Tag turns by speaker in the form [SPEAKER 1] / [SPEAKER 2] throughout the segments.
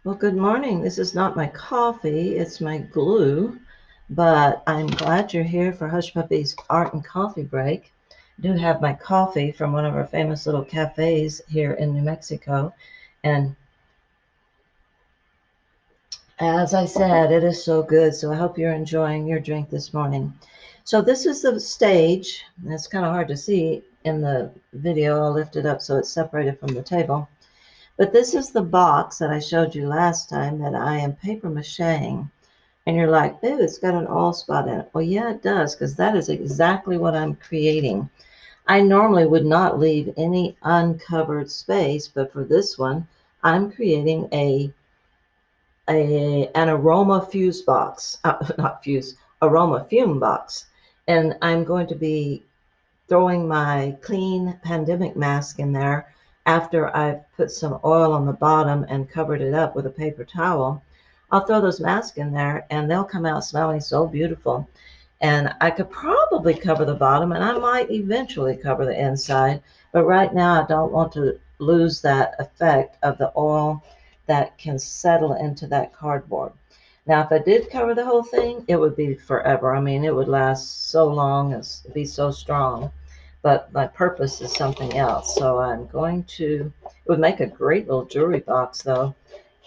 [SPEAKER 1] Well, good morning. This is not my coffee, it's my glue, but I'm glad you're here for Hushpuppy's art and coffee break. I do have my coffee from one of our famous little cafes here in New Mexico, and as I said, it is so good, so I hope you're enjoying your drink this morning. So this is the stage. It's kind of hard to see in the video. I'll lift it up so it's separated from the table. But this is the box that I showed you last time that I am paper macheing. And you're like, ooh, it's got an all spot in it. Well, yeah, it does, because that is exactly what I'm creating. I normally would not leave any uncovered space, but for this one, I'm creating an aroma fuse box, not fuse, aroma fume box. And I'm going to be throwing my clean pandemic mask in there after I've put some oil on the bottom and covered it up with a paper towel. I'll throw those masks in there and they'll come out smelling so beautiful. And I could probably cover the bottom and I might eventually cover the inside, but right now I don't want to lose that effect of the oil that can settle into that cardboard. Now, if I did cover the whole thing, it would be forever. I mean, it would last so long, it'd be so strong. But my purpose is something else. So I'm going to, it would make a great little jewelry box though,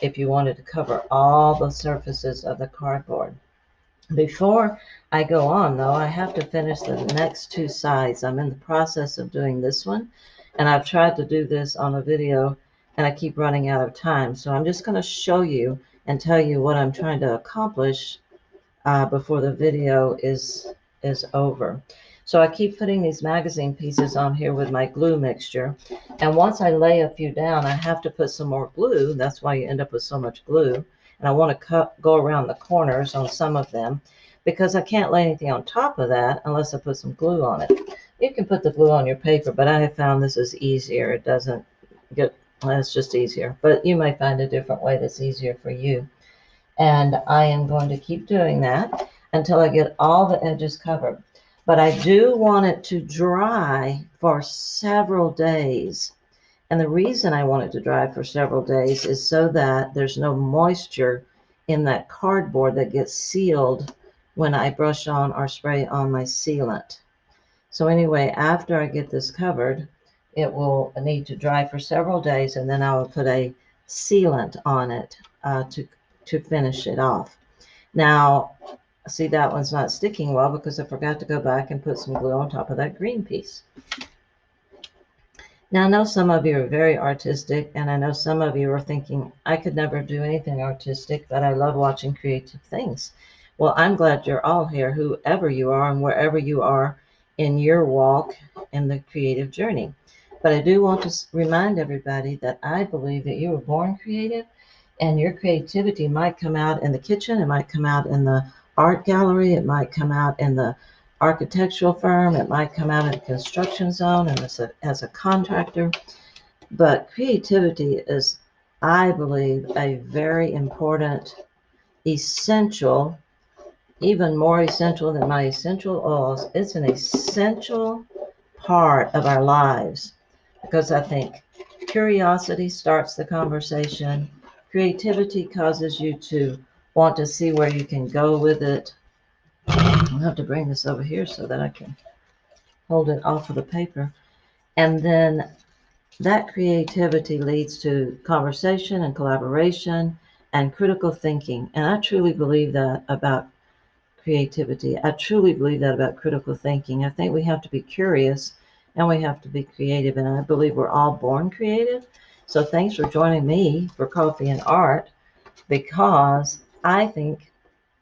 [SPEAKER 1] if you wanted to cover all the surfaces of the cardboard. Before I go on though, I have to finish the next two sides. I'm in the process of doing this one, and I've tried to do this on a video and I keep running out of time. So I'm just going to show you and tell you what I'm trying to accomplish before the video is over. So I keep putting these magazine pieces on here with my glue mixture. And once I lay a few down, I have to put some more glue. That's why you end up with so much glue. And I want to go around the corners on some of them because I can't lay anything on top of that unless I put some glue on it. You can put the glue on your paper, but I have found this is easier. It doesn't get, well, it's just easier. But you may find a different way that's easier for you. And I am going to keep doing that until I get all the edges covered. But I do want it to dry for several days. And the reason I want it to dry for several days is so that there's no moisture in that cardboard that gets sealed when I brush on or spray on my sealant. So anyway, after I get this covered, it will need to dry for several days, and then I will put a sealant on it to finish it off. Now, see, that one's not sticking well because I forgot to go back and put some glue on top of that green piece. Now, I know some of you are very artistic, and I know some of you are thinking, I could never do anything artistic, but I love watching creative things. Well, I'm glad you're all here, whoever you are and wherever you are in your walk in the creative journey. But I do want to remind everybody that I believe that you were born creative, and your creativity might come out in the kitchen, it might come out in the art gallery, it might come out in the architectural firm, it might come out in the construction zone and as a contractor. But creativity is, I believe, a very important, essential, even more essential than my essential oils. It's an essential part of our lives because I think curiosity starts the conversation. Creativity causes you to want to see where you can go with it. I'll have to bring this over here so that I can hold it off of the paper. And then that creativity leads to conversation and collaboration and critical thinking. And I truly believe that about creativity. I truly believe that about critical thinking. I think we have to be curious and we have to be creative. And I believe we're all born creative. So thanks for joining me for Coffee and Art because I think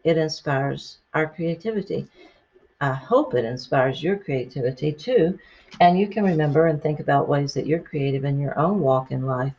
[SPEAKER 1] it inspires our creativity. I hope it inspires your creativity too. And you can remember and think about ways that you're creative in your own walk in life.